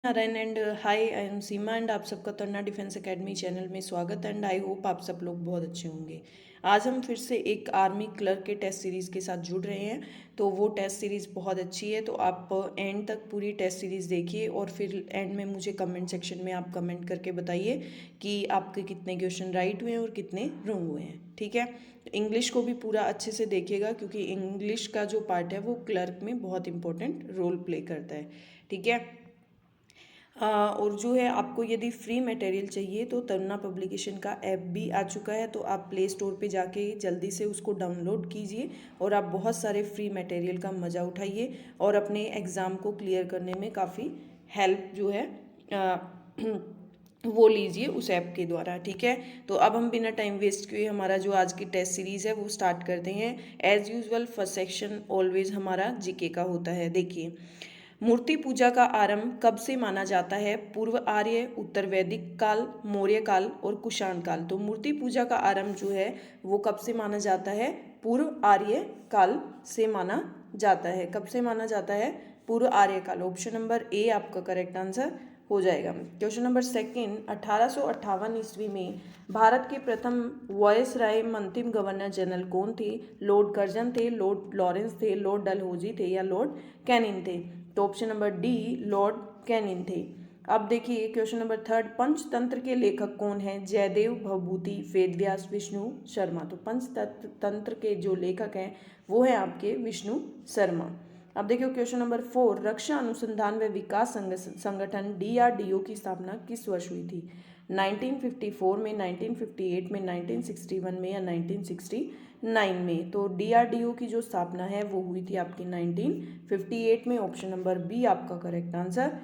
Narayan and hi I am Seema and आप सबका तन्ना defence academy channel में स्वागत एंड आई होप आप सब लोग बहुत अच्छे होंगे। आज हम फिर से एक आर्मी क्लर्क के टेस्ट सीरीज़ के साथ जुड़ रहे हैं। तो वो टेस्ट सीरीज़ बहुत अच्छी है, तो आप एंड तक पूरी टेस्ट सीरीज़ देखिए और फिर एंड में मुझे कमेंट सेक्शन में आप कमेंट करके बताइए कि आपके कितने क्वेश्चन राइट हुए हैं और कितने रॉन्ग हुए हैं। ठीक है, इंग्लिश को भी पूरा अच्छे से देखिएगा क्योंकि इंग्लिश का जो पार्ट है वो क्लर्क में बहुत इंपॉर्टेंट रोल प्ले करता है। ठीक है, और जो है आपको यदि फ्री मटेरियल चाहिए तो तरुणा पब्लिकेशन का ऐप भी आ चुका है, तो आप प्ले स्टोर पे जाके जल्दी से उसको डाउनलोड कीजिए और आप बहुत सारे फ्री मटेरियल का मज़ा उठाइए और अपने एग्ज़ाम को क्लियर करने में काफ़ी हेल्प जो है वो लीजिए उस ऐप के द्वारा। ठीक है, तो अब हम बिना टाइम वेस्ट किए हमारा जो आज की टेस्ट सीरीज़ है वो स्टार्ट करते हैं। As usual first section always हमारा जीके का होता है। देखिए, मूर्ति पूजा का आरंभ कब से माना जाता है? पूर्व आर्य, उत्तर वैदिक काल, मौर्य काल और कुषाण काल। तो मूर्ति पूजा का आरंभ जो है वो कब से माना जाता है? पूर्व आर्य काल से माना जाता है। कब से माना जाता है? पूर्व आर्य काल। ऑप्शन नंबर ए आपका करेक्ट आंसर हो जाएगा। क्वेश्चन नंबर सेकंड, 1858 ईस्वी में भारत के प्रथम वॉयस राय अंतिम गवर्नर जनरल कौन थे? लॉर्ड कर्जन थे, लॉर्ड लॉरेंस थे, लॉर्ड डलहौजी थे या लॉर्ड कैनिंग थे? तो option number D Lord Canning थे। अब देखिए क्वेश्चन नंबर थर्ड, पंचतंत्र के लेखक कौन हैं? जयदेव, भवभूति, वेदव्यास, विष्णु शर्मा। तो पंचतंत्र के जो लेखक हैं वो हैं आपके विष्णु शर्मा। अब देखिए क्वेश्चन नंबर फोर, रक्षा अनुसंधान व विकास संगठन डीआरडीओ की स्थापना किस वर्ष हुई थी? 1954 में, 1958 में, 1961 में या 1969 में? तो डीआरडीओ की जो स्थापना है वो हुई थी आपकी 1958 में। ऑप्शन नंबर बी आपका करेक्ट आंसर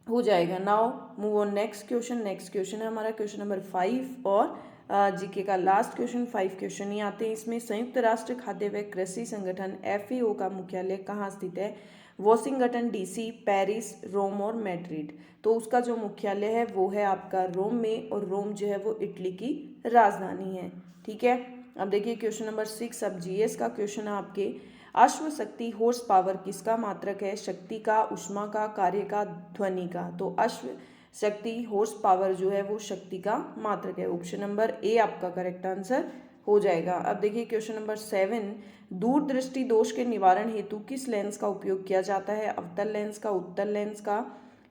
हो जाएगा। Now move on next question. Next question है हमारा क्वेश्चन नंबर 5 और जीके का लास्ट क्वेश्चन। 5 क्वेश्चन ही आते हैं इसमें। संयुक्त राष्ट्र खाद्य व कृषि संगठन एफएओ का मुख्यालय कहाँ स्थित है? वॉशिंगटन डीसी, पेरिस, रोम और मैड्रिड। तो उसका जो मुख्यालय है वो है आपका रोम में, और रोम जो है वो इटली की राजधानी है। ठीक है, अब देखिए क्वेश्चन नंबर 6। अब जीएस का क्वेश्चन है आपके, अश्व शक्ति हॉर्स पावर किसका मात्रक है? शक्ति का, उष्मा का, कार्य का, ध्वनि का। तो अश्व शक्ति हॉर्स पावर जो है वो शक्ति का मात्रक है। ऑप्शन नंबर ए आपका करेक्ट आंसर हो जाएगा। अब देखिए क्वेश्चन नंबर 7, दूरदृष्टि दोष के निवारण हेतु किस लेंस का उपयोग किया जाता है? अवतल लेंस का, उत्तल लेंस का,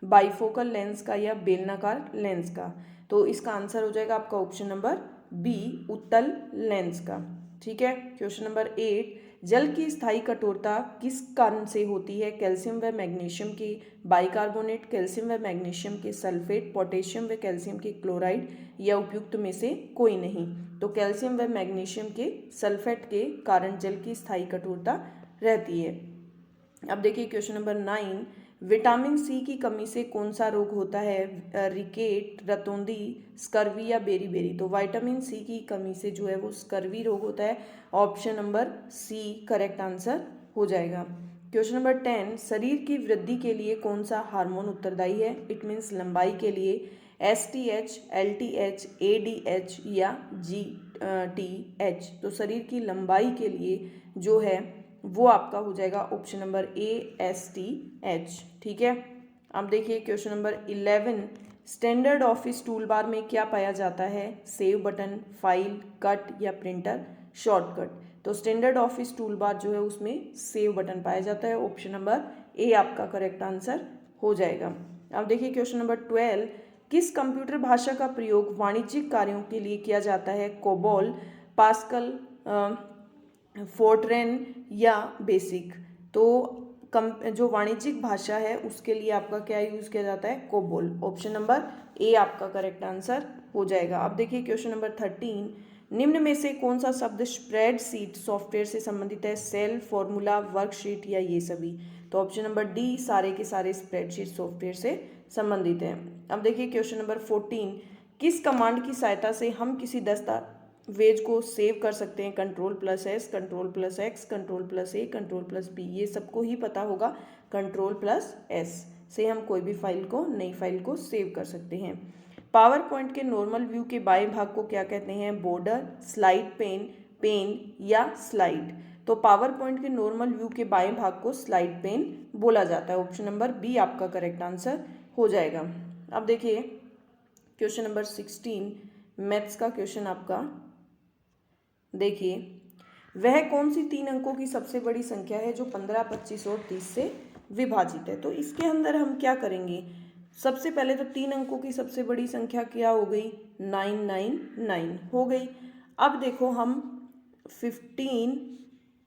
बाइफोकल लेंस का या बेलनाकार लेंस का? तो इसका आंसर हो जाएगा आपका ऑप्शन नंबर बी, उत्तल लेंस का। ठीक है, क्वेश्चन नंबर 8, जल की स्थायी कठोरता किस कारण से होती है? कैल्शियम व मैग्नीशियम के बाइकार्बोनेट, कैल्शियम व मैग्नीशियम के सल्फेट, पोटेशियम व कैल्शियम के क्लोराइड या उपयुक्त में से कोई नहीं? तो कैल्शियम व मैग्नीशियम के सल्फेट के कारण जल की स्थायी कठोरता रहती है। अब देखिए क्वेश्चन नंबर 9, विटामिन सी की कमी से कौन सा रोग होता है? रिकेट, रतौंधी, स्कर्वी या बेरीबेरी? तो विटामिन सी की कमी से जो है वो स्कर्वी रोग होता है। Option number C correct answer हो जाएगा। क्वेश्चन नंबर 10, शरीर की वृद्धि के लिए कौन सा हार्मोन उत्तरदायी है? इट मीन्स लंबाई के लिए एसटीएच, एलटीएच, एडीएच या जीटीएच? तो शरीर की लंबाई के लिए जो है वो आपका हो जाएगा ऑप्शन नंबर ए, एसटीएच। ठीक है, अब देखिए question number 11, standard office tool bar में क्या पाया जाता है? सेव बटन, फाइल, कट या प्रिंटर शॉर्टकट? तो स्टैंडर्ड ऑफिस टूल बार जो है उसमें सेव बटन पाया जाता है। ऑप्शन नंबर ए आपका करेक्ट आंसर हो जाएगा। अब देखिए क्वेश्चन नंबर 12, किस कंप्यूटर भाषा का प्रयोग वाणिज्यिक कार्यों के लिए किया जाता है? कोबोल, पास्कल, फोर्ट्रेन या बेसिक? तो जो वाणिज्यिक भाषा है उसके लिए आपका क्या यूज़ किया जाता है? कोबोल। ऑप्शन नंबर ए आपका करेक्ट आंसर हो जाएगा। अब देखिए क्वेश्चन नंबर 13, निम्न में से कौन सा शब्द स्प्रेडशीट सॉफ्टवेयर से संबंधित है? सेल, फॉर्मूला, वर्कशीट या ये सभी? तो ऑप्शन नंबर डी सारे के सारे स्प्रेडशीट सॉफ्टवेयर से संबंधित हैं। अब देखिए क्वेश्चन नंबर 14, किस कमांड की सहायता से हम किसी दस्तावेज को सेव कर सकते हैं? Control plus S, control plus X, control plus A, control plus B? ये सबको ही पता होगा, कंट्रोल प्लस एस से हम कोई भी फाइल को, नई फाइल को सेव कर सकते हैं। पावर पॉइंट के नॉर्मल व्यू के बाएं भाग को क्या कहते हैं? बॉर्डर, स्लाइड पेन, पेन या स्लाइड? तो पावर पॉइंट के नॉर्मल व्यू के बाएं भाग को स्लाइड पेन बोला जाता है। ऑप्शन नंबर बी आपका करेक्ट आंसर हो जाएगा। अब देखिए क्वेश्चन नंबर 16 मैथ्स का क्वेश्चन आपका। देखिए वह कौन सी 3 अंकों की सबसे बड़ी संख्या है जो 15, 25 और 30 से विभाजित है। तो इसके अंदर हम क्या करेंगे, सबसे पहले तो 3 अंकों की सबसे बड़ी संख्या क्या हो गई, 999 हो गई। अब देखो हम 15,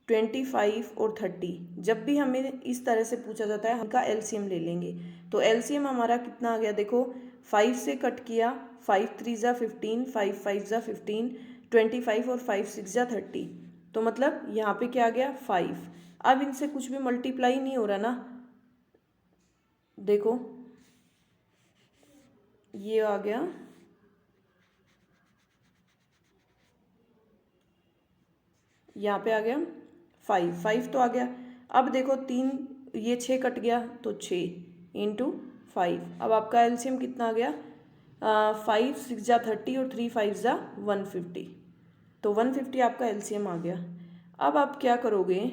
25 और 30 जब भी हमें इस तरह से पूछा जाता है हमका एलसीएम ले लेंगे। तो एलसीएम हमारा कितना आ गया, देखो 5 से कट किया, 5 3 ज़ा 15, 5 5 ज़ा 15, 25 और 5 6 ज़ा 30। तो मतलब यहाँ पे क्या आ गया 5। अब इनसे कुछ भी मल्टीप्लाई नहीं हो रहा ना, देखो ये आ गया, यहाँ पे आ गया 5 तो आ गया। अब देखो 3, ये 6 कट गया तो 6 इंटू 5। अब आपका एलसीएम कितना आ गया, 5 6 ज़ा 30 और 3 5 ज़ा 150। तो 150 आपका एलसीएम आ गया। अब आप क्या करोगे,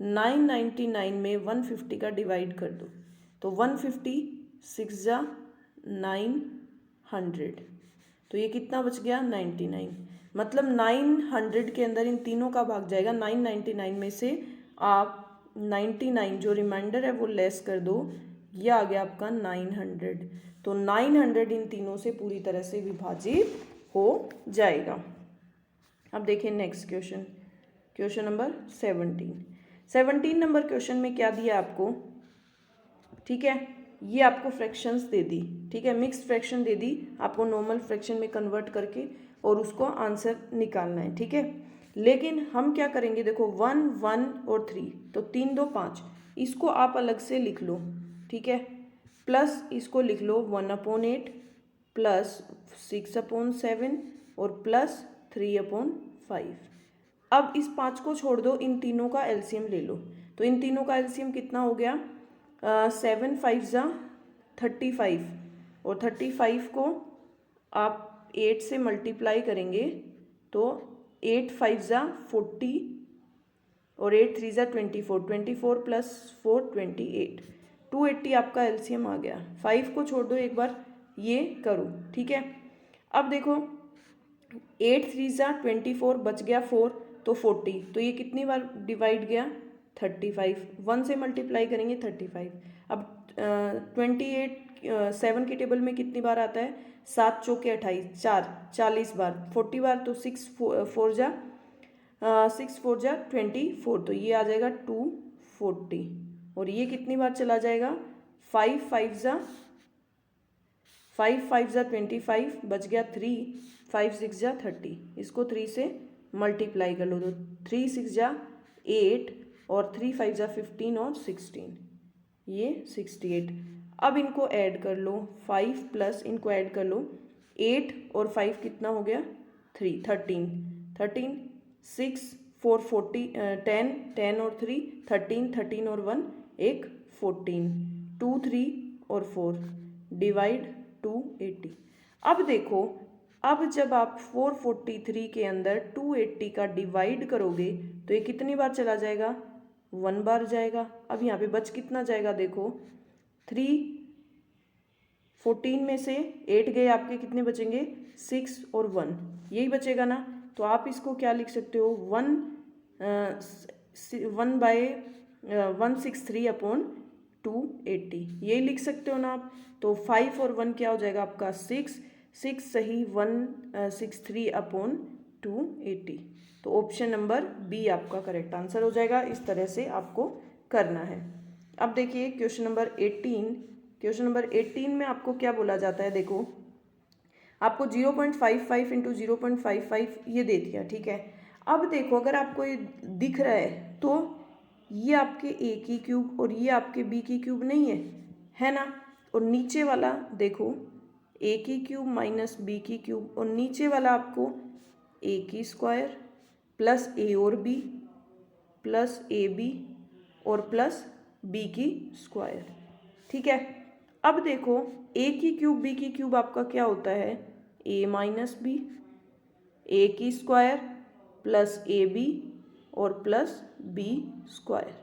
999 में 150 का डिवाइड कर दो। तो 150 6 ज़ा 900, तो ये कितना बच गया 99। मतलब 900 के अंदर इन तीनों का भाग जाएगा। 999 में से आप 99 जो रिमाइंडर है वो लेस कर दो, ये आ गया आपका 900। तो 900 इन तीनों से पूरी तरह से विभाजित हो जाएगा। अब देखिए next question, question number 17 number question में क्या दिया आपको, ठीक है, ये आपको फ्रैक्शंस दे दी, ठीक है, मिक्स्ड फ्रैक्शन दे दी आपको नॉर्मल फ्रैक्शन में कन्वर्ट करके, और उसको आंसर निकालना है, ठीक है। लेकिन हम क्या करेंगे, देखो 1 1 और 3, तो 3 2 5, इसको आप अलग से लिख लो, ठीक है, प्लस इसको लिख लो 1/8 प्लस 6/7 और प्लस 3/5। अब इस 5 को छोड़ दो, इन तीनों का एलसीएम ले लो। तो इन तीनों का एलसीएम कितना हो गया, 7 5 ज़ा 35, और 35 को आप 8 से मल्टीप्लाई करेंगे तो 8 5 ज़ा 40 और 8 3 ज़ा 24, 24 प्लस 4 28, 280 आपका एलसीएम आ गया। 5 को छोड़ दो, एक बार ये करो, ठीक है। अब देखो 8 3 ज़ा 24, बच गया 4, तो 40, तो ये कितनी बार डिवाइड गया 35, 1 से मल्टीप्लाई करेंगे 35। अब 28 7 के टेबल में कितनी बार आता है, 7 चौके 28, 4 40 बार, 40 बार, तो 6 4 ज़ा 24, तो ये आ जाएगा 240। और ये कितनी बार चला जाएगा, 5 5 ज़ा 25, बच गया 3, 5 6 ज़ा 30, इसको 3 से मल्टीप्लाई कर लो, तो 3 6 ज़ा 8 और 3 5 ज़ा 15 और 16, ये 68। अब इनको ऐड कर लो, 5 प्लस इनको ऐड कर लो, 8 और 5 कितना हो गया 3 13 6 4 40 10 10 और 3 13 13 और 1 एक 14, 2 3 और 4 डिवाइड 280। अब देखो, अब जब आप 443 के अंदर 280 का डिवाइड करोगे तो ये कितनी बार चला जाएगा, 1 बार जाएगा। अब यहाँ पे बच कितना जाएगा, देखो 3, 14 में से 8 गए, आपके कितने बचेंगे 6 और 1, यही बचेगा ना। तो आप इसको क्या लिख सकते हो, 1/163/280, यही लिख सकते हो ना आप। तो 5 और 1 क्या हो जाएगा आपका 6 सही 163/280। तो ऑप्शन नंबर बी आपका करेक्ट आंसर हो जाएगा। इस तरह से आपको करना है। अब देखिए क्वेश्चन नंबर 18 में आपको क्या बोला जाता है, देखो आपको 0.55 इंटू 0.55 ये दे दिया, ठीक है। अब देखो अगर आपको ये दिख रहा है तो ये आपके ए की क्यूब और ये आपके बी की क्यूब नहीं है ना। और नीचे वाला देखो ए की क्यूब माइनस बी की क्यूब, और नीचे वाला आपको ए की स्क्वायर प्लस ए और बी प्लस ए बी और प्लस बी की स्क्वायर, ठीक है। अब देखो ए की क्यूब बी की क्यूब आपका क्या होता है, ए माइनस बी, ए की स्क्वायर प्लस ए बी और प्लस बी स्क्वायर,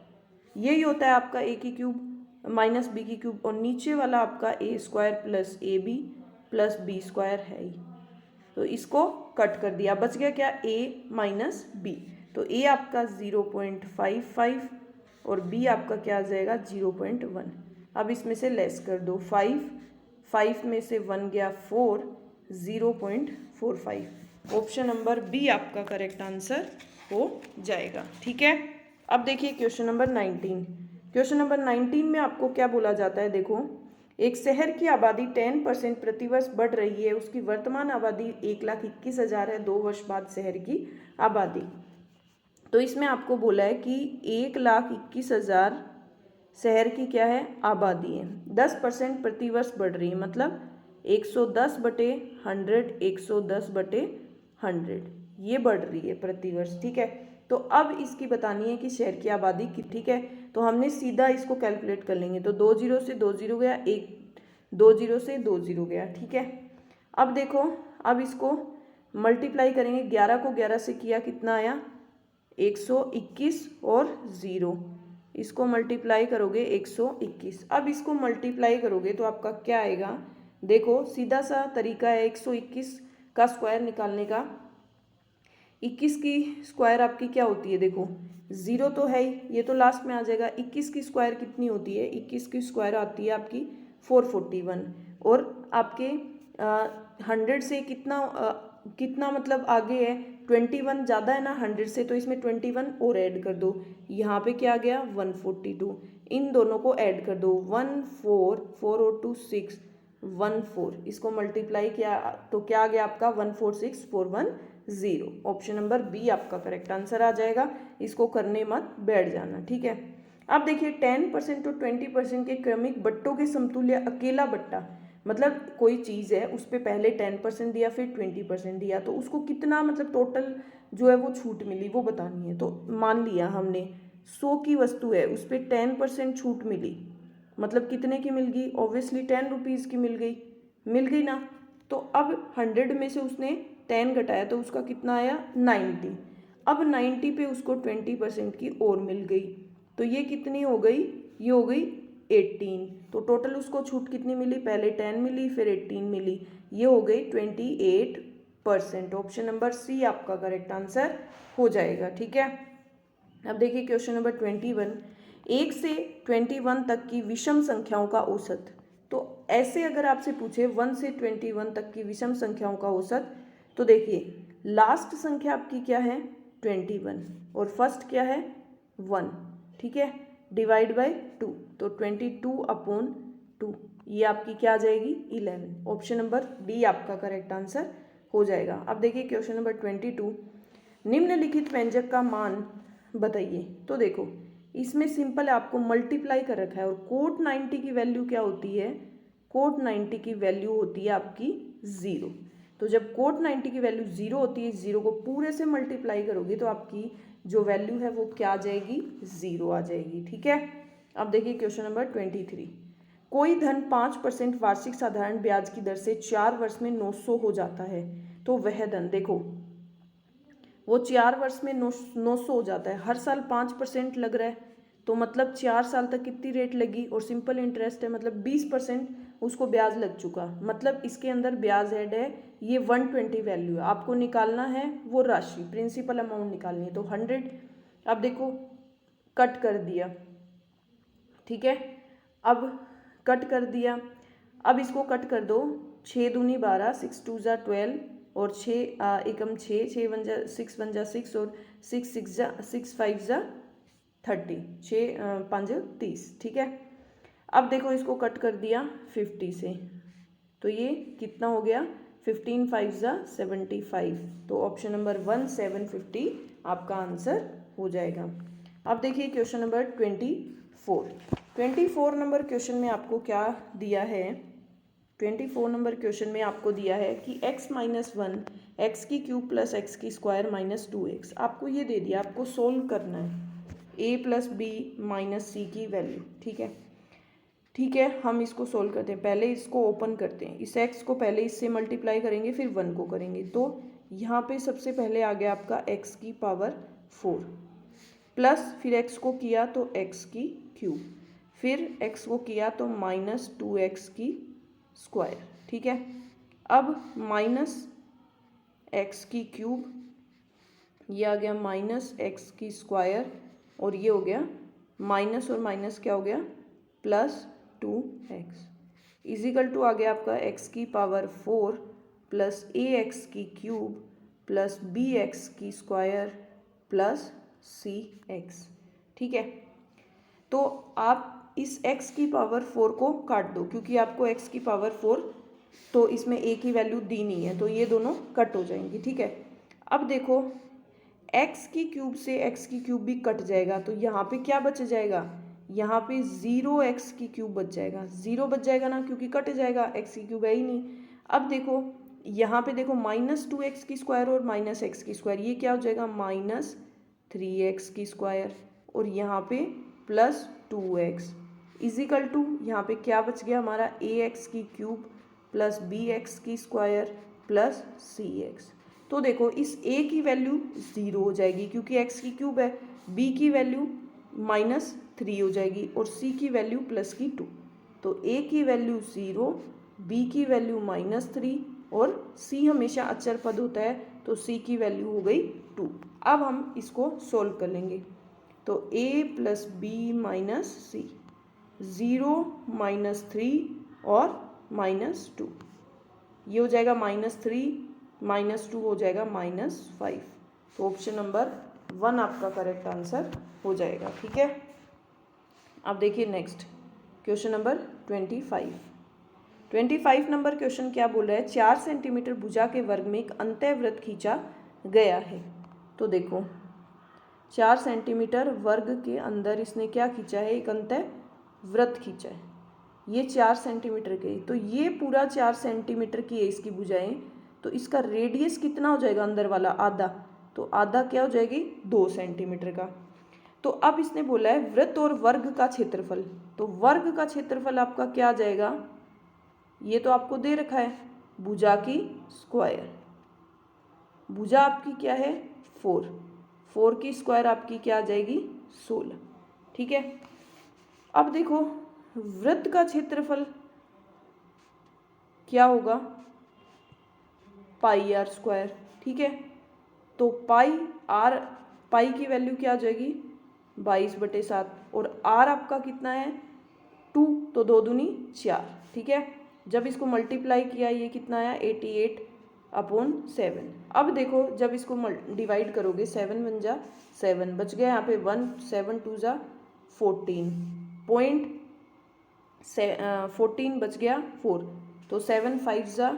यही होता है आपका ए की क्यूब। माइनस बी की क्यूब, और नीचे वाला आपका A square plus A B plus B square है ही। तो इसको कट कर दिया, बच गया क्या, ए माइनस बी। तो ए आपका 0.55 और बी आपका क्या आ जाएगा 0.1। अब इसमें से लेस कर दो, 5 में से 1 गया 4, 0.45। ऑप्शन नंबर बी आपका करेक्ट आंसर हो जाएगा। ठीक है, अब देखिए क्वेश्चन नंबर 19। क्वेश्चन नंबर 19 में आपको क्या बोला जाता है, देखो, एक शहर की आबादी 10% प्रतिवर्ष बढ़ रही है, उसकी वर्तमान आबादी 1,21,000 है, 2 वर्ष बाद शहर की आबादी। तो इसमें आपको बोला है कि 1,21,000 शहर की क्या है, आबादी है, 10% प्रतिवर्ष बढ़ रही है, मतलब 110/100, 110/100 ये बढ़ रही है प्रतिवर्ष। ठीक है, तो अब इसकी बतानी है कि शहर की आबादी की। ठीक है, तो हमने सीधा इसको कैलकुलेट कर लेंगे। तो 2 0 से 2 0 गया, 2 0 से 2 0 गया। ठीक है, अब देखो, अब इसको मल्टीप्लाई करेंगे, 11 को 11 से किया, कितना आया 121 और 0, इसको मल्टीप्लाई करोगे 121। अब इसको मल्टीप्लाई करोगे तो आपका क्या आएगा, देखो सीधा सा तरीका है 121 का स्क्वायर निकालने का। 21 की स्क्वायर आपकी क्या होती है, देखो 0 तो है ही, ये तो लास्ट में आ जाएगा। 21 की स्क्वायर कितनी होती है, 21 की स्क्वायर आती है आपकी 441, और आपके 100 से कितना मतलब आगे है, 21 ज़्यादा है ना 100 से, तो इसमें 21 और ऐड कर दो, यहाँ पे क्या आ गया 142। इन दोनों को ऐड कर दो, 1 4 4 और 2 6 1 4, इसको मल्टीप्लाई किया तो क्या आ गया आपका 146,410। ऑप्शन नंबर बी आपका करेक्ट आंसर आ जाएगा। इसको करने मत बैठ जाना। ठीक है, अब देखिए 10% और 20% के क्रमिक बट्टों के समतुल्य अकेला बट्टा, मतलब कोई चीज़ है उस पर पहले 10% दिया फिर 20% दिया, तो उसको कितना मतलब टोटल जो है वो छूट मिली वो बतानी है। तो मान लिया हमने 100 की वस्तु है, उस पर 10% छूट मिली, मतलब कितने की मिल गई, ऑब्वियसली 10 रुपीज़ की मिल गई ना। तो अब 100 में से उसने 10 घटाया तो उसका कितना आया 90। अब 90 पे उसको 20% की और मिल गई, तो ये कितनी हो गई, ये हो गई 18। तो टोटल उसको छूट कितनी मिली, पहले 10 मिली फिर 18 मिली, ये हो गई 28%। ऑप्शन नंबर सी आपका करेक्ट आंसर हो जाएगा। ठीक है, अब देखिए क्वेश्चन नंबर 21, 1 से 21 तक की विषम संख्याओं का औसत। तो ऐसे अगर आपसे पूछे 1 से 21 तक की विषम संख्याओं का औसत, तो देखिए लास्ट संख्या आपकी क्या है 21 और फर्स्ट क्या है 1। ठीक है, डिवाइड बाय 2, तो 22/2, ये आपकी क्या आ जाएगी 11। ऑप्शन नंबर डी आपका करेक्ट आंसर हो जाएगा। अब देखिए क्वेश्चन नंबर 22, निम्नलिखित व्यंजक का मान बताइए। तो देखो इसमें सिंपल है, आपको मल्टीप्लाई कर रखा है, और कोट 90 की वैल्यू क्या होती है, कोट 90 की वैल्यू होती है आपकी 0। तो जब कोट 90 की वैल्यू 0 होती है, 0 को पूरे से मल्टीप्लाई करोगे तो आपकी जो वैल्यू है वो क्या आ जाएगी 0 आ जाएगी। ठीक है, अब देखिए क्वेश्चन नंबर 23, कोई धन 5% वार्षिक साधारण ब्याज की दर से 4 वर्ष में 900 हो जाता है, तो वह धन, देखो वो 4 वर्ष में 900 हो जाता है, हर साल 5% लग रहा है, तो मतलब 4 साल तक कितनी रेट लगी, और सिंपल इंटरेस्ट है मतलब 20% उसको ब्याज लग चुका, मतलब इसके अंदर ब्याज ऐड है, ये 120 वैल्यू है, आपको निकालना है वो राशि, प्रिंसिपल अमाउंट निकालनी है, तो 100। अब देखो कट कर दिया, ठीक है, अब कट कर दिया, अब इसको कट कर दो, 6 दूनी 12, 6 2 जा 12, और 6 एकम 6, 6 1 जा 6 1 जा 6, और 6 5 जा 30, 6 5 30। ठीक है, अब देखो इसको कट कर दिया 50 से, तो ये कितना हो गया 15 5 जा 75, तो ऑप्शन नंबर 1 750 आपका आंसर हो जाएगा। अब देखिए क्वेश्चन नंबर 24 नंबर क्वेश्चन में आपको क्या दिया है, 24 नंबर क्वेश्चन में आपको दिया है कि x - 1 x की क्यूब प्लस x की स्क्वायर माइनस 2x, आपको ये दे दिया, आपको सोल्व करना है a प्लस बी माइनस सी की वैल्यू। ठीक है, हम इसको सोल्व करते हैं, पहले इसको ओपन करते हैं, इस x को पहले इससे मल्टीप्लाई करेंगे फिर 1 को करेंगे, तो यहाँ पे सबसे पहले आ गया आपका x की पावर 4 प्लस फिर x को किया तो x की क्यूब, फिर x को किया तो -2x की स्क्वायर, ठीक है। अब -x की क्यूब, ये आ गया -x की स्क्वायर, और ये हो गया माइनस और माइनस क्या हो गया +2x, इजिकल टू आ गया आपका x की पावर 4 प्लस ax की क्यूब प्लस bx की स्क्वायर प्लस cx, ठीक है। तो आप इस x की पावर 4 को काट दो, क्योंकि आपको x की पावर 4 तो इसमें a की वैल्यू दी नहीं है, तो ये दोनों कट हो जाएंगी, ठीक है। अब देखो x की क्यूब से x की क्यूब भी कट जाएगा, तो यहाँ पे क्या बच जाएगा, यहाँ पे 0x की क्यूब बच जाएगा, 0 बच जाएगा ना, क्योंकि कट जाएगा, x की क्यूब है ही नहीं। अब देखो यहाँ पे देखो -2x की स्क्वायर और -x की स्क्वायर, ये क्या हो जाएगा -3x की स्क्वायर, और यहाँ पे +2x इजिकल टू यहाँ पे क्या बच गया हमारा ax की क्यूब प्लस bx की स्क्वायर प्लस cx। तो देखो इस a की वैल्यू 0 हो जाएगी क्योंकि x की क्यूब है, b की वैल्यू -3 हो जाएगी और c की वैल्यू +2। तो a की वैल्यू 0, b की वैल्यू -3 और c हमेशा अचर पद होता है, तो c की वैल्यू हो गई 2। अब हम इसको सोल्व कर लेंगे, तो a + b - c, 0 -3 और -2, ये हो जाएगा -3 -2 हो जाएगा -5। तो ऑप्शन नंबर 1 आपका करेक्ट आंसर हो जाएगा, ठीक है। अब देखिए next question number 25 number question क्या बोल रहा है, 4 सेंटीमीटर भुजा के वर्ग में एक अंतःवृत्त खींचा गया है। तो देखो 4 सेंटीमीटर वर्ग के अंदर इसने क्या खींचा है, एक अंतःवृत्त खींचा है, ये 4 सेंटीमीटर के, तो ये पूरा 4 सेंटीमीटर की है इसकी भुजाएं, तो इसका रेडियस कितना हो जाएगा अंदर वाला, आधा, तो आधा क्या हो जाएगी 2 सेंटीमीटर का। तो अब इसने बोला है वृत्त और वर्ग का क्षेत्रफल, तो वर्ग का क्षेत्रफल आपका क्या आ जाएगा, ये तो आपको दे रखा है भुजा की स्क्वायर, भुजा आपकी क्या है 4 की स्क्वायर आपकी क्या आ जाएगी 16, ठीक है। अब देखो वृत्त का क्षेत्रफल क्या होगा πr², ठीक है। तो पाई की वैल्यू क्या आ जाएगी 22/7, और r आपका कितना है 2, तो 2 दूनी 4, ठीक है। जब इसको मल्टीप्लाई किया ये कितना आया 88/7। अब देखो जब इसको डिवाइड करोगे 7 बन जा 7 बच गया, यहाँ पे 1 7 2 जा 14 पॉइंट 14 बच गया 4, तो 7 5 जा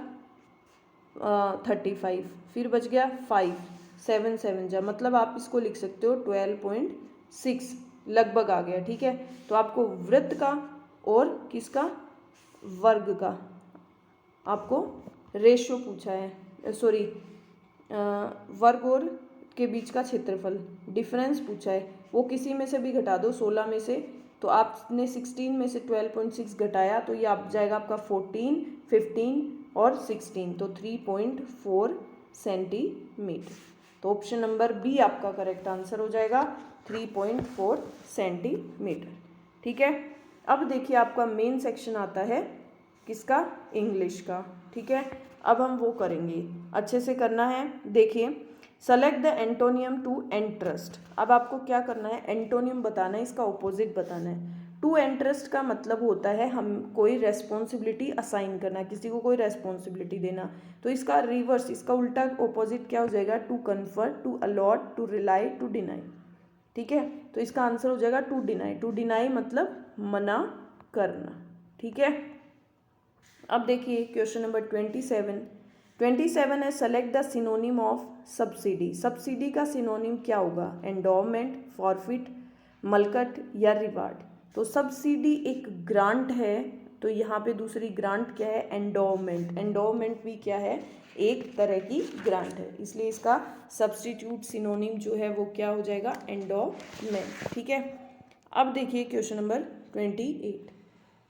35, फिर बच गया 5 7 7 जा, मतलब आप इसको लिख सकते हो 12.6 लगभग आ गया, ठीक है। तो आपको वृत्त का और किसका वर्ग का आपको रेशियो पूछा है, सॉरी वर्ग और के बीच का क्षेत्रफल डिफरेंस पूछा है, वो किसी में से भी घटा दो 16 में से, तो आपने 16 में से 12.6 घटाया तो ये आप जाएगा आपका 14 15 और 16, तो 3.4 सेंटीमीटर। तो ऑप्शन नंबर बी आपका करेक्ट आंसर हो जाएगा 3.4 सेंटीमीटर, ठीक है। अब देखिए आपका मेन सेक्शन आता है किसका, इंग्लिश का, ठीक है। अब हम वो करेंगे, अच्छे से करना है। देखिए select the antonym to interest, अब आपको क्या करना है एंटोनियम बताना है, इसका ऑपोजिट बताना है। टू इंटरेस्ट का मतलब होता है हम कोई रेस्पॉन्सिबिलिटी असाइन करना, किसी को कोई रेस्पॉन्सिबिलिटी देना, तो इसका रिवर्स, इसका उल्टा ऑपोजिट क्या हो जाएगा to comfort, to allot, to rely, to deny, ठीक है। तो इसका आंसर हो जाएगा टू डिनाई, टू डिनाई मतलब मना करना, ठीक है। अब देखिए क्वेश्चन नंबर 27 है select the synonym of subsidy, subsidy का सिनोनिम क्या होगा, एंडोमेंट, फॉरफिट, मलकट या रिवार्ड। तो सब्सिडी एक ग्रांट है, तो यहाँ पे दूसरी ग्रांट क्या है एंडोमेंट, एंडोमेंट भी क्या है एक तरह की ग्रांट है, इसलिए इसका सब्स्टिट्यूट सिनोनिम जो है वो क्या हो जाएगा एंडोमेंट, ठीक है। अब देखिए क्वेश्चन नंबर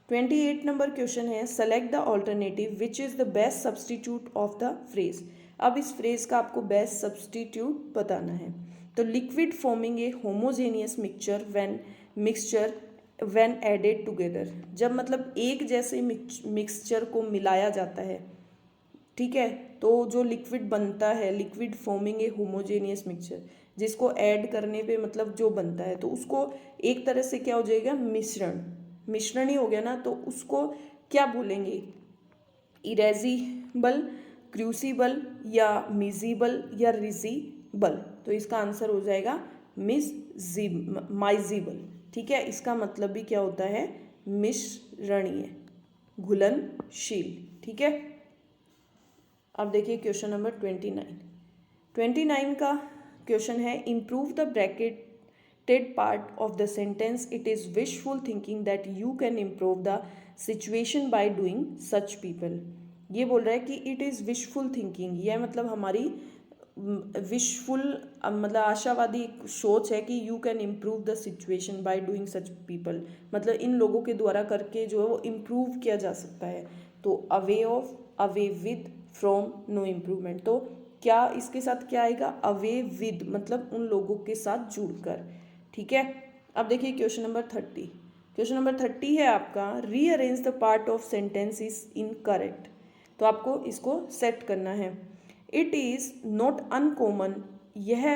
28 नंबर क्वेश्चन है select the alternative which is the best substitute of the phrase. अब इस फ्रेज का आपको बेस्ट सब्स्टिट्यूट बताना है। तो liquid forming a homogeneous mixture when mixture when added together, जब मतलब एक जैसे मिक्सचर को मिलाया जाता है, ठीक है, तो जो लिक्विड बनता है, liquid forming a homogeneous mixture, जिसको ऐड करने पे मतलब जो बनता है तो उसको एक तरह से क्या हो जाएगा, मिश्रण, मिश्रण ही हो गया ना, तो उसको क्या बोलेंगे, इरेजिबल, क्रूसिबल या मिजिबल या रिजिबल। तो इसका आंसर हो जाएगा माइजिबल। ठीक है, इसका मतलब भी क्या होता है, मिश्रणीय, घुलनशील। ठीक है, अब देखिए क्वेश्चन नंबर 29 का क्वेश्चन है, improve the bracketed part of the sentence, it is wishful thinking that you can improve the situation by doing such people. ये बोल रहा है कि इट इज़ विशफुल थिंकिंग, यह मतलब हमारी विशफुल मतलब आशावादी एक सोच है कि you can improve the situation by doing such people, मतलब इन लोगों के द्वारा करके जो है वो इम्प्रूव किया जा सकता है। तो away of, away with, from, no improvement, तो क्या इसके साथ क्या आएगा, अवे विद, मतलब उन लोगों के साथ जुड़कर। ठीक है, अब देखिए क्वेश्चन नंबर 30। क्वेश्चन नंबर 30 है आपका, rearrange the part of sentence is incorrect. तो आपको इसको सेट करना है। इट इज़ नॉट अनकॉमन, यह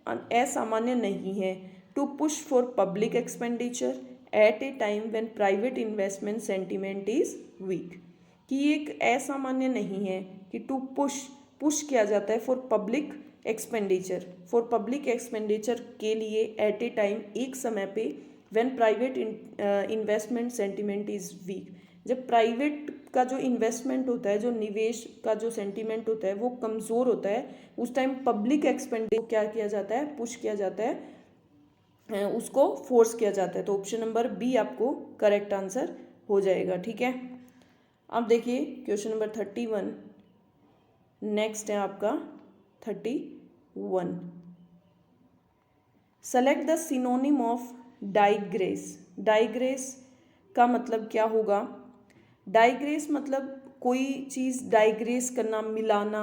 असामान्य नहीं है, to push for public expenditure at a time when private investment sentiment is weak, कि ये एक असामान्य नहीं है कि टू पुश किया जाता है for public expenditure, for public expenditure के लिए एट ए टाइम, एक समय पे, when private investment sentiment is week, जब प्राइवेट का जो इन्वेस्टमेंट होता है, जो निवेश का जो सेंटिमेंट होता है वो कमज़ोर होता है, उस टाइम पब्लिक एक्सपेंडिचर क्या किया जाता है, पुश किया जाता है, उसको फोर्स किया जाता है। तो ऑप्शन नंबर बी आपको करेक्ट आंसर हो जाएगा। ठीक है, अब देखिए क्वेश्चन नंबर 31 नेक्स्ट है आपका 31। Select the synonym of digress. Digress का मतलब क्या होगा, डाइग्रेस मतलब कोई चीज़ डाइग्रेस करना, मिलाना,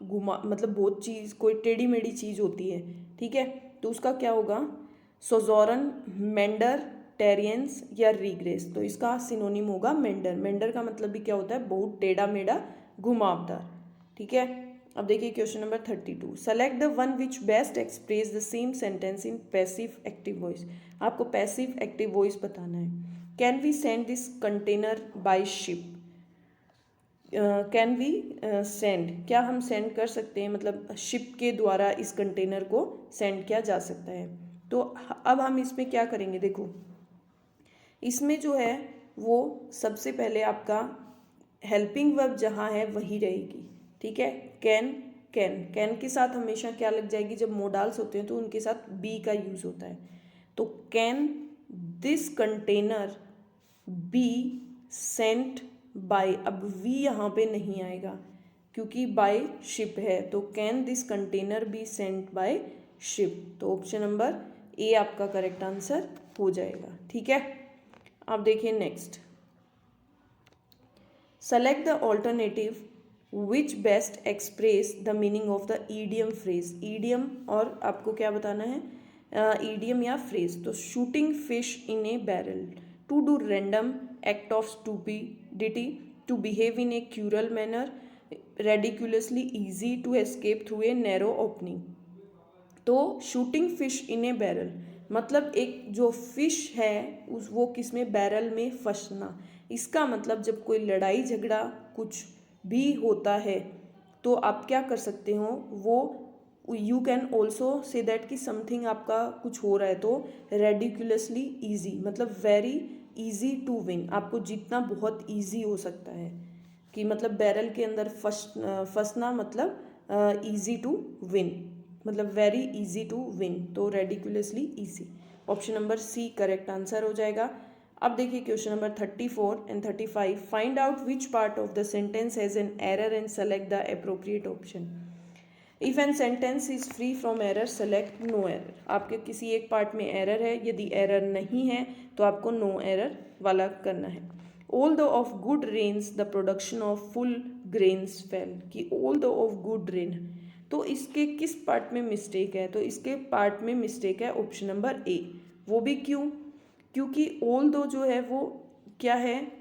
घुमा, मतलब बहुत चीज़, कोई टेढ़ी मेढ़ी चीज़ होती है। ठीक है, तो उसका क्या होगा, सोजोरन, मेंडर, टेरियंस या रीग्रेस। तो इसका सिनोनिम होगा मेंडर। मेंडर का मतलब भी क्या होता है, बहुत टेढ़ा मेढ़ा, घुमावदार। ठीक है, अब देखिए question number 32। Select the one which best express the same sentence in passive active voice. आपको पैसिव एक्टिव वॉइस बताना है। Can we send this container by ship, can we send, क्या हम सेंड कर सकते हैं, मतलब शिप के द्वारा इस कंटेनर को सेंड किया जा सकता है। तो अब हम इसमें क्या करेंगे, देखो इसमें जो है वो सबसे पहले आपका हेल्पिंग वर्ब जहाँ है वही रहेगी। ठीक है, कैन, कैन के साथ हमेशा क्या लग जाएगी, जब मोडाल्स होते हैं तो उनके साथ बी का यूज़ होता है। तो can this container be sent by, अब वी यहाँ पे नहीं आएगा क्योंकि बाय शिप है, तो can this container be sent by ship. तो ऑप्शन नंबर ए आपका करेक्ट आंसर हो जाएगा। ठीक है, अब देखिए next, select the alternative which best express the meaning of the idiom phrase. Idiom और आपको क्या बताना है, ईडियम या फ्रेज। तो shooting fish in a barrel, to do random act of stupidity, to behave in a queer manner, ridiculously easy to escape through a narrow opening. तो shooting fish in a barrel मतलब एक जो fish है उस वो किस में, barrel में फंसना। इसका मतलब जब कोई लड़ाई झगड़ा कुछ भी होता है तो आप क्या कर सकते हो, वो you can also say that कि समथिंग आपका कुछ हो रहा है तो रेडिकुलसली ईजी मतलब वेरी ईजी टू विन, आपको जीतना बहुत ईजी हो सकता है, कि मतलब बैरल के अंदर फंसना मतलब ईजी टू विन, मतलब वेरी इजी टू विन, तो ridiculously easy. Option number C correct answer हो जाएगा। अब देखिए question number 34 and 35, find out which part of the sentence has an error and select the appropriate option. If an sentence is free from error select no error. आपके किसी एक part में error है, यदि एरर नहीं है तो आपको नो एरर वाला करना है। All the of good rains the production of full grains fail, कि all the of good rain, तो इसके किस पार्ट में मिस्टेक है, तो इसके पार्ट में मिस्टेक है ऑप्शन नंबर ए। वो भी क्यों, क्योंकि ऑल दो जो है वो क्या है,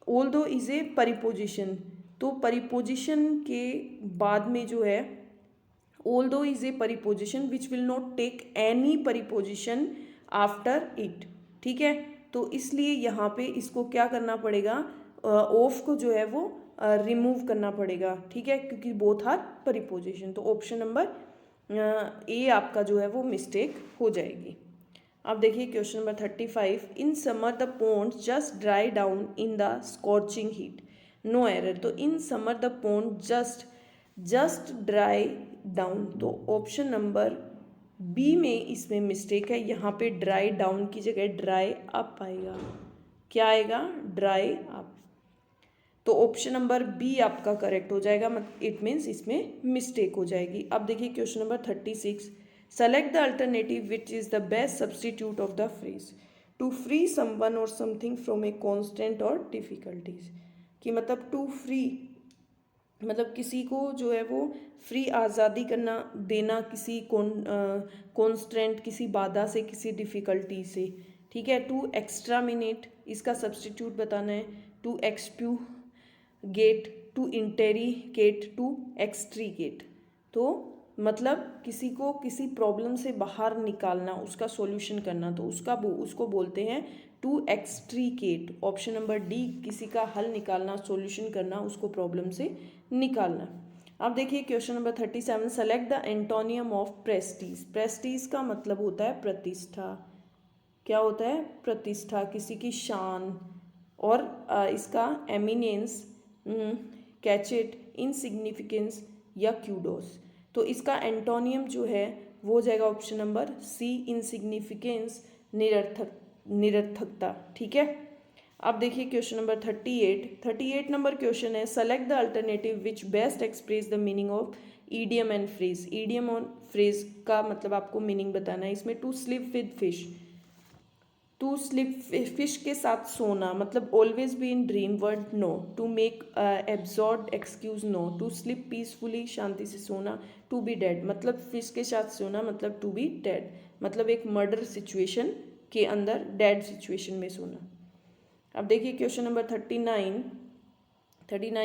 ऑल दो इज ए परिपोजिशन, तो परिपोजिशन के बाद में जो है although is a preposition which will not take any preposition after it, ठीक है। तो इसलिए यहाँ पे इसको क्या करना पड़ेगा, ऑफ को जो है वो रिमूव करना पड़ेगा, ठीक है, क्योंकि बोथ आर परिपोजिशन। तो ऑप्शन नंबर ए आपका जो है वो मिस्टेक हो जाएगी। अब देखिए question number 35, in summer the pond just dry down in the scorching heat, no error. तो in summer the pond just dry down, तो ऑप्शन नंबर बी में इसमें मिस्टेक है, यहाँ पे ड्राई डाउन की जगह ड्राई अप आएगा। क्या आएगा, ड्राई अप। तो ऑप्शन नंबर बी आपका करेक्ट हो जाएगा, इट मीन्स इसमें मिस्टेक हो जाएगी। अब देखिए question number 36, select the alternative which is the best substitute of the phrase to free someone और समथिंग फ्रॉम ए कॉन्स्टेंट और डिफिकल्टीज। कि मतलब टू फ्री मतलब किसी को जो है वो फ्री आज़ादी करना देना किसी कॉन्स्टेंट, किसी बाधा से, किसी डिफ़िकल्टी से, ठीक है। टू एक्स्ट्रा मिनट इसका सब्सटीट्यूट बताना है, टू एक्सप्यूगेट, टू इंटेरिकेट, टू एक्सट्रीगेट। तो मतलब किसी को किसी प्रॉब्लम से बाहर निकालना, उसका सॉल्यूशन करना, तो उसको बोलते हैं टू एक्सट्रीकेट। ऑप्शन नंबर डी, किसी का हल निकालना, सॉल्यूशन करना, उसको प्रॉब्लम से निकालना। अब देखिए question number 37, select the antonym of Prestige. Prestige का मतलब होता है प्रतिष्ठा। क्या होता है, प्रतिष्ठा, किसी की शान। और इसका एमिनेंस, कैचेट, इनसिग्निफिकेंस या क्यूडोस। तो इसका एंटोनियम जो है वो हो जाएगा ऑप्शन नंबर सी, इनसिग्निफिकेंस, निरर्थकता, ठीक है। अब देखिए क्वेश्चन नंबर 38 नंबर क्वेश्चन है, select the alternative which best express the meaning of idiom and phrase. Idiom और फ्रेज का मतलब आपको मीनिंग बताना है। इसमें to sleep with fish, to sleep fish के साथ सोना मतलब always be in dream world, no. To make absurd excuse, no. To sleep peacefully, शांति से सोना। टू बी डेड मतलब फिश के साथ सोना मतलब टू बी डेड, मतलब एक मर्डर सिचुएशन के अंदर डेड सिचुएशन में सोना। अब देखिए क्वेश्चन नंबर 39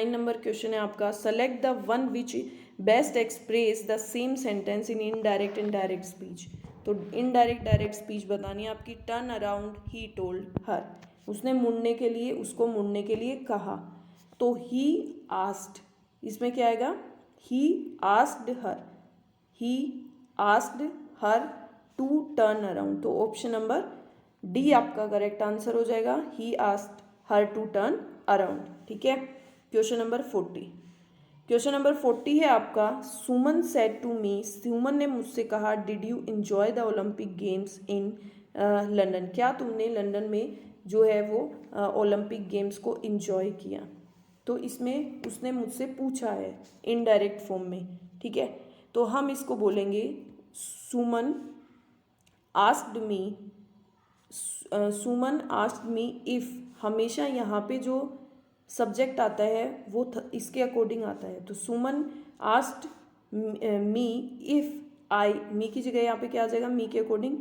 नंबर क्वेश्चन है आपका, select the one which best express the same sentence in indirect and direct speech. तो इनडायरेक्ट डायरेक्ट स्पीच बतानी है आपकी। Turn around he told her, उसने उसको मुड़ने के लिए कहा। तो ही आस्क्ड, इसमें क्या आएगा, he asked her to turn around. तो ऑप्शन नंबर डी आपका करेक्ट आंसर हो जाएगा, he asked her to turn around, ठीक है। क्वेश्चन नंबर 40 है आपका, सुमन सेड टू मी, सुमन ने मुझसे कहा, did you enjoy the Olympic games in London. क्या तुमने लंदन में जो है वो ओलंपिक गेम्स को एंजॉय किया। तो इसमें उसने मुझसे पूछा है इनडायरेक्ट फॉर्म में, ठीक है। तो हम इसको बोलेंगे सुमन आस्क्ड मी इफ़। हमेशा यहाँ पे जो सब्जेक्ट आता है वो इसके अकॉर्डिंग आता है। तो सुमन आस्क्ड मी इफ़ आई, मी की जगह यहाँ पे क्या आ जाएगा, मी के according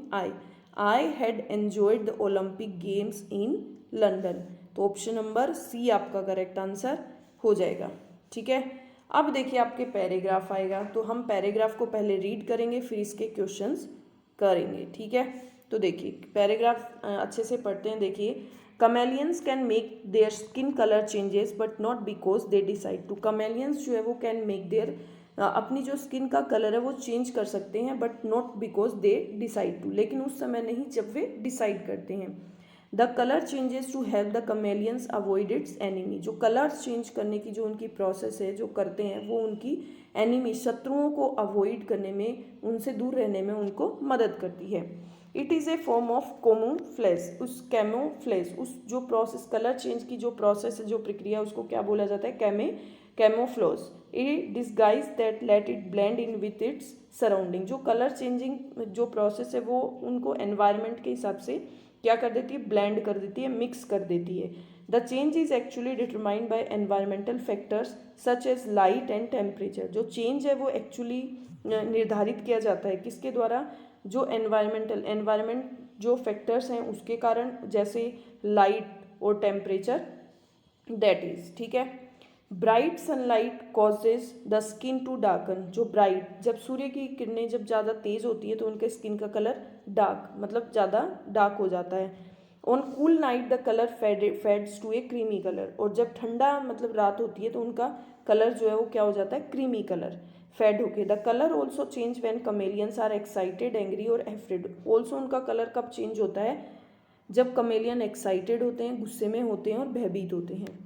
I had enjoyed the Olympic games in London. तो ऑप्शन नंबर सी आपका करेक्ट आंसर हो जाएगा, ठीक है। अब देखिए आपके पैराग्राफ आएगा, तो हम पैराग्राफ को पहले रीड करेंगे फिर इसके क्वेश्चंस करेंगे, ठीक है। तो देखिए पैराग्राफ अच्छे से पढ़ते हैं। देखिए, chameleons can make their skin colour changes but not because they decide to. Chameleons जो है वो कैन मेक देयर, अपनी जो स्किन का कलर है वो चेंज कर सकते हैं, but not because they decide to, लेकिन उस समय नहीं जब वे डिसाइड करते हैं। The colour changes to help the chameleons avoid its enemy. जो कलर चेंज करने की जो उनकी प्रोसेस है, जो करते हैं, वो उनकी एनिमी, शत्रुओं को अवॉइड करने में, उनसे दूर रहने में उनको मदद करती है। It is a form of camouflage. उस कैमोफ्लेज, उस जो प्रोसेस, कलर चेंज की जो प्रोसेस है, जो प्रक्रिया, उसको क्या बोला जाता है, camouflage. A disguise that let it blend in with its surrounding. जो कलर चेंजिंग जो प्रोसेस है वो उनको एनवायरनमेंट के हिसाब से क्या कर देती है, ब्लेंड कर देती है, मिक्स कर देती है। The change is actually determined by environmental factors such as light and temperature. जो चेंज है वो एक्चुअली निर्धारित किया जाता है किसके द्वारा, जो एनवायरमेंट जो फैक्टर्स हैं उसके कारण, जैसे लाइट और टेम्परेचर, दैट इज, ठीक है। Bright sunlight causes the skin to darken, जो ब्राइट, जब सूर्य की किरणें जब ज़्यादा तेज़ होती है तो उनके स्किन का कलर डार्क, मतलब ज़्यादा डार्क हो जाता है। On cool night the colour fades to a creamy colour, और जब ठंडा मतलब रात होती है तो उनका कलर जो है वो क्या हो जाता है, क्रीमी कलर फेड होके। The colour also change when chameleons are excited, angry और एफ्रेड। ऑल्सो उनका कलर कब चेंज होता है, जब कमेलियन एक्साइटेड होते हैं, गुस्से में होते हैं और भयभीत होते हैं।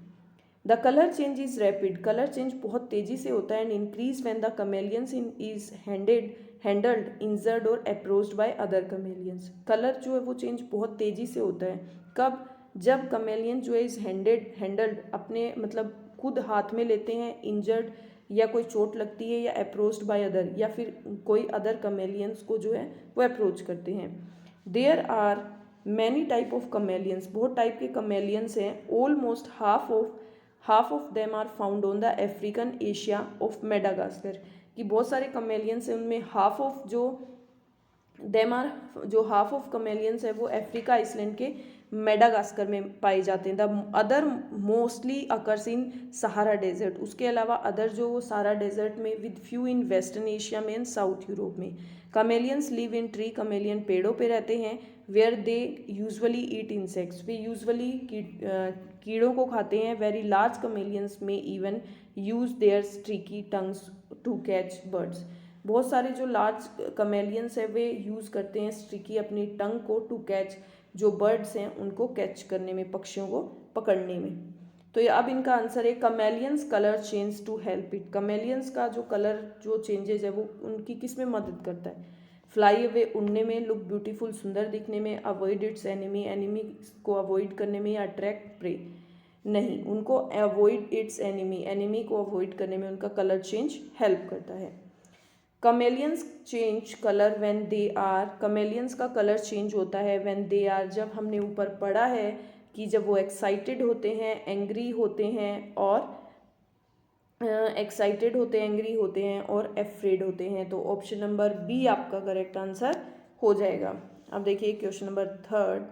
The colour change is rapid, colour change बहुत तेजी से होता है। And increase when the chameleons is handled, injured और approached by other chameleons. Colour जो है वो चेंज बहुत तेजी से होता है, कब, जब कमेलियन जो है इज हैंडल्ड, अपने मतलब खुद हाथ में लेते हैं, इंजर्ड या कोई चोट लगती है, या अप्रोच्ड बाय अदर, या फिर कोई अदर कमेलियंस को जो है वो अप्रोच करते हैं। There are many type of chameleons, बहुत टाइप के कमेलियंस हैं। Almost half of them are found on the African Asia of Madagascar, कि बहुत सारे कमेलियंस हैं, उनमें हाफ ऑफ जो हाफ ऑफ कमेलियंस है वो अफ्रीका आइसलैंड के मेडागास्कर में पाए जाते हैं। The other mostly occurs in Sahara desert, उसके अलावा अदर जो सहारा डेजर्ट में, with few in western Asia में एंड साउथ यूरोप में। Chameleons live in tree, chameleon पेड़ों पे रहते हैं। Where they usually eat insects, वे यूजुअली कीड़ों को खाते हैं। वेरी लार्ज कमेलियंस में even use their sticky tongues to catch birds, बहुत सारे जो लार्ज कमेलियंस है वे यूज़ करते हैं स्ट्रीकी अपनी टंग को, टू कैच, जो बर्ड्स हैं उनको कैच करने में, पक्षियों को पकड़ने में। तो ये अब इनका आंसर है chameleons colour change to help it, chameleons का जो कलर जो चेंजेज है वो उनकी किस में मदद करता है, फ्लाई अवे, उड़ने में, लुक ब्यूटीफुल, सुंदर दिखने में, अवॉइड इट्स एनिमी, एनिमी को अवॉइड करने में, या अट्रैक्ट प्रे, नहीं, उनको अवॉइड इट्स एनिमी, एनिमी को अवॉइड करने में उनका कलर चेंज हेल्प करता है। Chameleons change colour when they are, chameleons का कलर चेंज होता है व्हेन दे आर, जब हमने ऊपर पढ़ा है कि जब वो एक्साइटेड होते हैं, एंग्री होते हैं, और एक्साइटेड होते हैं, एंग्री होते हैं और एफ्रेड होते हैं। तो ऑप्शन नंबर बी आपका करेक्ट आंसर हो जाएगा। अब देखिए question number 3,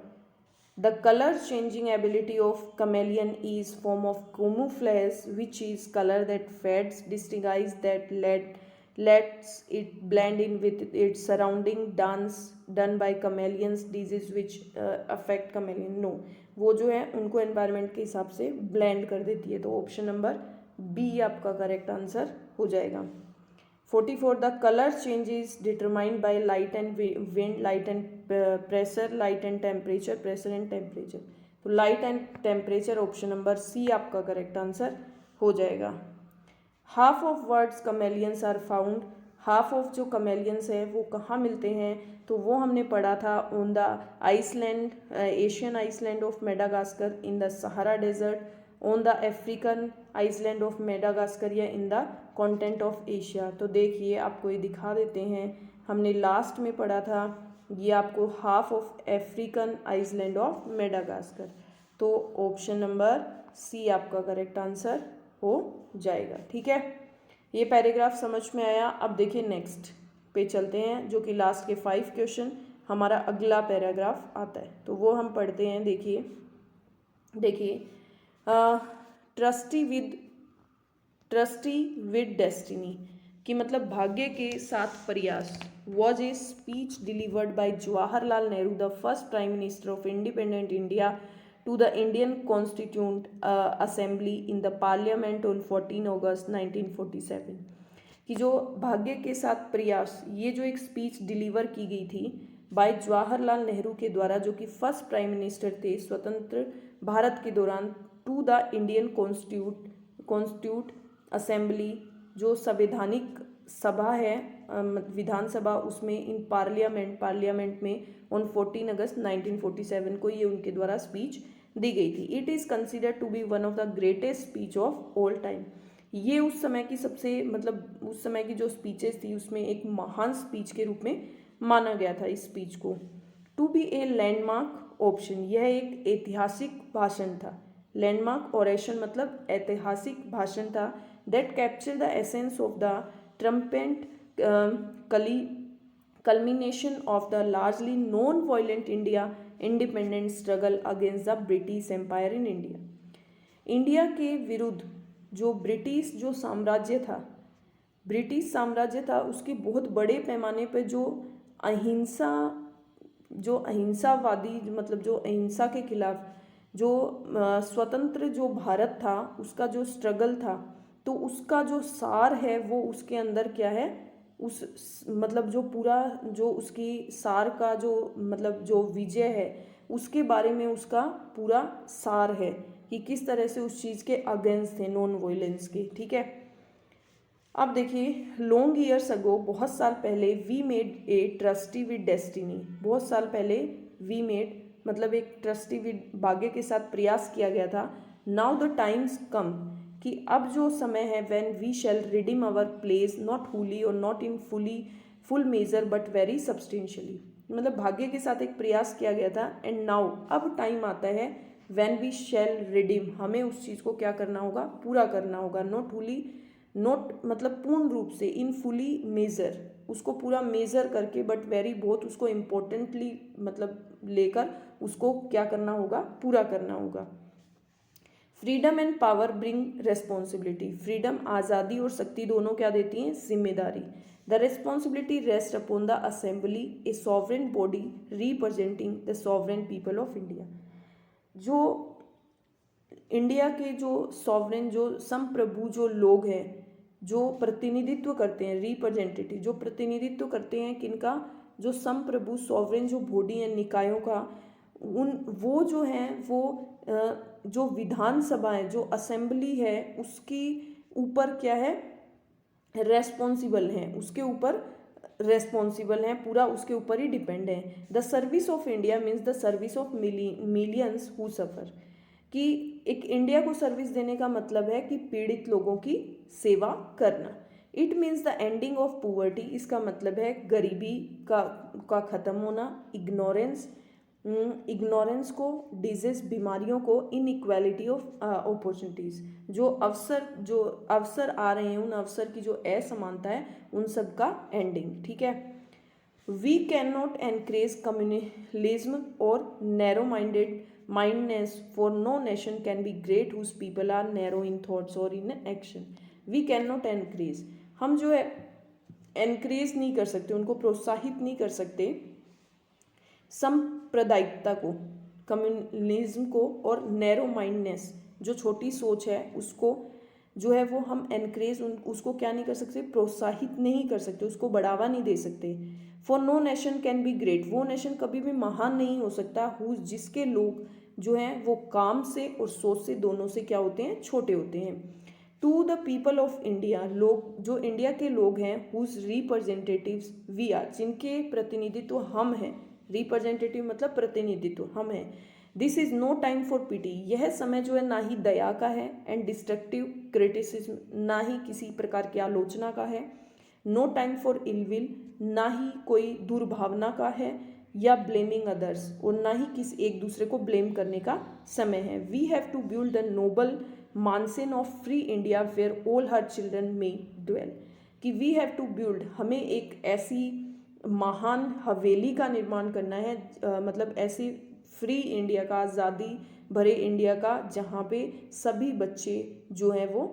the colour changing ability of chameleon is form of camouflage, which is color that fades, disguise that lets it blend in with its surrounding, dance done by chameleons, disease which affect chameleon, no, वो जो है उनको environment के हिसाब से blend कर देती है। तो ऑप्शन नंबर बी आपका करेक्ट आंसर हो जाएगा। 44, the colour change is determined by light and wind, light and pressure, light and temperature, pressure and temperature. तो light and temperature, option number C आपका करेक्ट आंसर हो जाएगा। Half of words chameleons are found, half of जो chameleons है वो कहाँ मिलते हैं, तो वो हमने पढ़ा था on the island, Asian island of Madagascar, in the Sahara desert, on the African island of Madagascar, या in the continent of Asia. तो देखिए आपको ये दिखा देते हैं, हमने लास्ट में पढ़ा था ये आपको half of African island of Madagascar. तो ऑप्शन नंबर सी आपका करेक्ट आंसर हो जाएगा। ठीक है, ये पैराग्राफ समझ में आया। अब देखिए नेक्स्ट पे चलते हैं, जो कि लास्ट के 5 क्वेश्चन हमारा अगला पैराग्राफ आता है, तो वो हम पढ़ते हैं। देखिए ट्रस्टी विद डेस्टिनी, कि मतलब भाग्य के साथ प्रयास, was a speech delivered by Jawaharlal Nehru, the first prime minister of independent India, to the Indian Constituent Assembly in the Parliament on 14 अगस्त 1947, कि जो भाग्य के साथ प्रयास, ये जो एक स्पीच डिलीवर की गई थी बाय जवाहरलाल नेहरू के द्वारा, जो कि फर्स्ट प्राइम मिनिस्टर थे स्वतंत्र भारत के दौरान, to the Indian constitute assembly, जो संवैधानिक सभा है, विधानसभा, उसमें इन पार्लियामेंट में ऑन 14 अगस्त 1947 को ये उनके द्वारा स्पीच दी गई थी। It is considered to be one of the greatest speech of all time, ये उस समय की सबसे मतलब उस समय की जो स्पीचेस थी उसमें एक महान स्पीच के रूप में माना गया था इस स्पीच को। To be a landmark option, यह एक ऐतिहासिक भाषण था, लैंडमार्क ऑरेशन मतलब ऐतिहासिक भाषण था, that capture the essence of the triumphant culmination of the largely non-violent India independent struggle against the British Empire in India. India के विरुद्ध जो ब्रिटिश साम्राज्य था उसके बहुत बड़े पैमाने पर जो अहिंसावादी मतलब जो अहिंसा के खिलाफ जो स्वतंत्र जो भारत था उसका जो स्ट्रगल था, तो उसका जो सार है वो उसके अंदर क्या है, उस मतलब जो पूरा जो उसकी सार का जो मतलब जो विजय है उसके बारे में उसका पूरा सार है कि किस तरह से उस चीज़ के अगेंस्ट थे, नॉन वायलेंस के। ठीक है, अब देखिए, लॉन्ग ईयर्स अगो, बहुत साल पहले, we made a trustee with destiny, बहुत साल पहले वी मेड मतलब एक ट्रस्टी विद भाग्य के साथ प्रयास किया गया था। नाउ द टाइम्स कम, कि अब जो समय है, when we shall redeem our place not wholly or not in full measure but very substantially, मतलब भाग्य के साथ एक प्रयास किया गया था। एंड नाउ अब टाइम आता है, व्हेन वी शैल रिडीम, हमें उस चीज़ को क्या करना होगा, पूरा करना होगा। नॉट हुली, नॉट मतलब पूर्ण रूप से, इन फुली मेजर, उसको पूरा मेजर करके, बट वेरी बहुत उसको इम्पोर्टेंटली मतलब लेकर उसको क्या करना होगा, पूरा करना होगा। Freedom and power bring responsibility, freedom आज़ादी और शक्ति दोनों क्या देती हैं, जिम्मेदारी। The responsibility rest upon the assembly, A sovereign body representing the sovereign people of India. जो इंडिया के जो सॉवरेन जो संप्रभु जो लोग हैं, जो प्रतिनिधित्व करते हैं, रिप्रेजेंटेटिव जो प्रतिनिधित्व करते हैं किनका, जो संप्रभु सॉवरेन जो बॉडी है निकायों का, वो जो हैं वो जो विधानसभा है, जो असेंबली है, उसकी ऊपर क्या है, रेस्पॉन्सिबल हैं, उसके ऊपर रेस्पॉन्सिबल हैं, पूरा उसके ऊपर ही डिपेंड है। The service of India means the service of millions who suffer, कि एक इंडिया को सर्विस देने का मतलब है कि पीड़ित लोगों की सेवा करना। It means the ending of poverty, इसका मतलब है गरीबी का ख़त्म होना, इग्नोरेंस को, डिजीज बीमारियों को, इनइक्वालिटी ऑफ अपॉर्चुनिटीज़, जो अवसर आ रहे हैं उन अवसर की जो असमानता है उन सब का एंडिंग। ठीक है, we can not encourage communalism और narrow mindedness, for no nation can be great whose people are narrow in thoughts or in action. We cannot encourage, हम जो है एनकरेज नहीं कर सकते, उनको प्रोत्साहित नहीं कर सकते सांप्रदायिकता को, कम्युनलिज्म को, और नैरो माइंडनेस जो छोटी सोच है उसको जो है वो हम एनकरेज उसको क्या नहीं कर सकते, प्रोत्साहित नहीं कर सकते, उसको बढ़ावा नहीं दे सकते। For no nation can be great, वो नेशन कभी भी महान नहीं हो सकता हु जिसके लोग जो हैं वो काम से और सोच से दोनों से क्या होते हैं, छोटे होते हैं। To the people of India, लोग जो इंडिया के लोग हैं, हुज रिप्रेजेंटेटिव्स वी आर, जिनके प्रतिनिधित्व हम हैं, रिप्रेजेंटेटिव मतलब प्रतिनिधित्व हम हैं। This is no time for pity, यह समय जो है ना ही दया का है, एंड डिस्ट्रक्टिव क्रिटिसिज्म, ना ही किसी प्रकार की आलोचना का है, नो टाइम फॉर इलविल, ना ही कोई दुर्भावना का है, या ब्लेमिंग अदर्स, और ना ही किसी एक दूसरे को ब्लेम करने का समय है। We have to build the noble mansion of free India where all her children may dwell, कि वी हैव टू बिल्ड, हमें एक ऐसी महान हवेली का निर्माण करना है, मतलब ऐसी फ्री इंडिया का, आज़ादी भरे इंडिया का, जहाँ पे सभी बच्चे जो हैं वो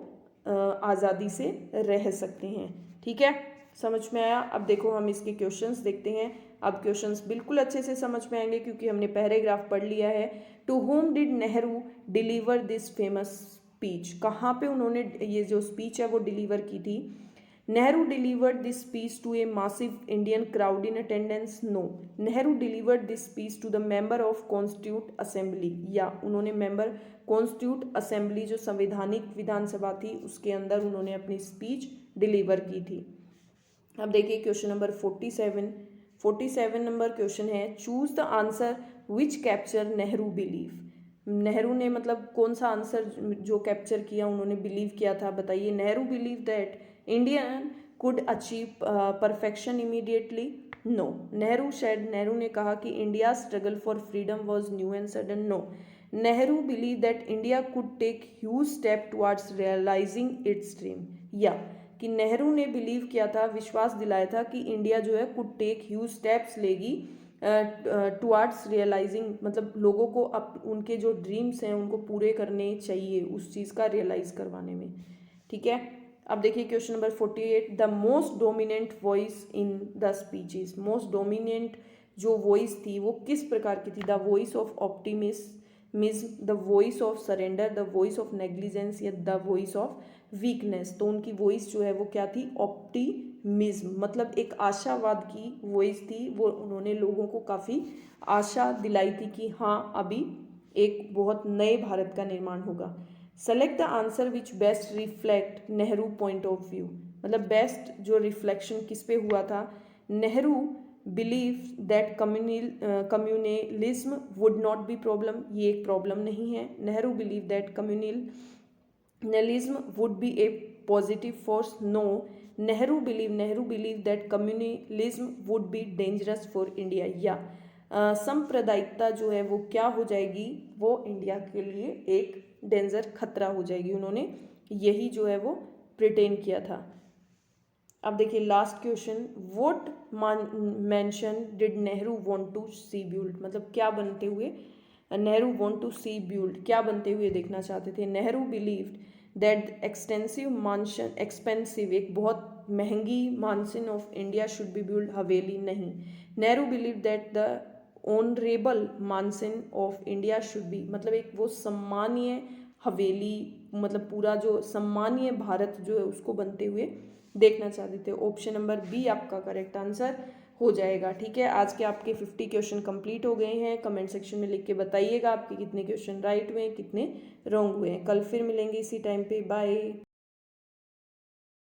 आज़ादी से रह सकते हैं। ठीक है, समझ में आया। अब देखो हम इसके क्वेश्चंस देखते हैं। अब क्वेश्चंस बिल्कुल अच्छे से समझ में आएंगे क्योंकि हमने पैराग्राफ पढ़ लिया है। To whom did Nehru deliver this famous speech, कहाँ पे उन्होंने ये जो स्पीच है वो डिलीवर की थी। Nehru delivered this speech to a massive Indian crowd in attendance, no. Nehru delivered this speech to the member of constitute assembly, या उन्होंने मेंबर कॉन्स्टिट्यूट असेंबली जो संवैधानिक विधानसभा थी उसके अंदर उन्होंने अपनी स्पीच डिलीवर की थी। अब देखिए क्वेश्चन नंबर 47 नंबर क्वेश्चन है, choose the answer which capture Nehru believe. Nehru ने मतलब कौन सा आंसर जो कैप्चर किया, उन्होंने बिलीव किया था, बताइए। Nehru believe that Indian could achieve perfection immediately, no. Nehru ने कहा कि India struggle for freedom was new and sudden, no. Nehru believe that India could take huge step towards realising its dream, या कि नेहरू ने बिलीव किया था, विश्वास दिलाया था कि इंडिया जो है कुड टेक ह्यूज स्टेप्स लेगी टुवार्ड्स रियलाइजिंग, मतलब लोगों को उनके जो ड्रीम्स हैं उनको पूरे करने चाहिए, उस चीज़ का रियलाइज करवाने में। ठीक है, अब देखिए question number 48, the most dominant voice in the speeches. Most dominant जो वॉइस थी वो किस प्रकार की थी? The voice of optimism, the voice of surrender, the voice of negligence या द वॉइस ऑफ वीकनेस। तो उनकी वॉइस जो है वो क्या थी? ऑप्टिमिज्म, मतलब एक आशावाद की वॉइस थी। वो उन्होंने लोगों को काफ़ी आशा दिलाई थी कि हाँ अभी एक बहुत नए भारत का निर्माण होगा। Select the answer which best reflect Nehru point of view, मतलब बेस्ट जो रिफ्लेक्शन किस पे हुआ था? Nehru believe that communalism would not be problem, ये एक प्रॉब्लम नहीं है। Nehru believe that communalism would be a positive force, no. Nehru believe that communalism would be dangerous for India, या सांप्रदायिकता जो है वो क्या हो जाएगी? वो इंडिया के लिए एक डेंजर खतरा हो जाएगी। उन्होंने यही जो है वो प्रिटेंड किया था। अब देखिए last question, what mansion did Nehru want to see build, मतलब क्या बनते हुए Nehru want to see build, क्या बनते हुए देखना चाहते थे? नेहरू बिलीव्ड दैट एक्सपेंसिव, एक बहुत महंगी mansion of India should be build, हवेली नहीं। Nehru believe that the honourable mansion of India should be, मतलब एक वो सम्मानीय हवेली, मतलब पूरा जो सम्मानीय भारत जो है उसको बनते हुए देखना चाहते थे। ऑप्शन नंबर बी आपका करेक्ट आंसर हो जाएगा। ठीक है, आज के आपके 50 क्वेश्चन कंप्लीट हो गए हैं। कमेंट सेक्शन में लिख के बताइएगा आपके कितने क्वेश्चन राइट हुए हैं, कितने रॉन्ग हुए हैं। कल फिर मिलेंगे इसी टाइम पे, बाय।